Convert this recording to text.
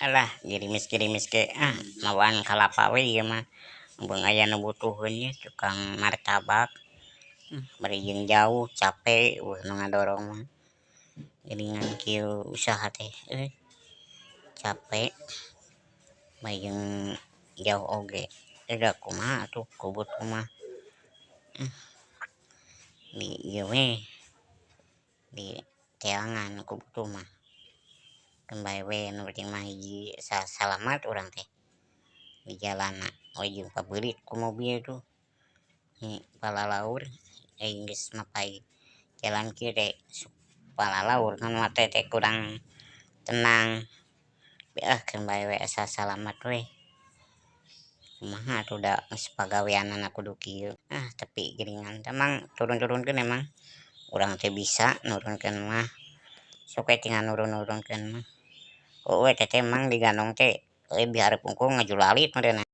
Alah girimis-girimis ke lawan kalapa we ieu mah mumpung aya nu butuheun nya tukang martabak bari jeung jauh capek nu ngadorong mah geuningan kieu usaha teh capek bae jeung jauh oge da kumaha atuh ku butuh mah di ieu we di teangan ku butuh mah kembali we nu penting mah hiji salamat urang teh di jalanna we jeung pabeurit ku mobil tuh palalaur geus mapai jalan kieu teh palalaur kan mate teh kurang tenang keun bae we asa salamat we kumaha atuh da geus pagaweanana kudu kieu tapi geuningan emang turun-turunkeun emang urang teh bisa nurunkeun mah sok we tinggal nurun-nurunkeun mah eueuh teteh emang digandong teh biar pungkul ngajulalit meureunna.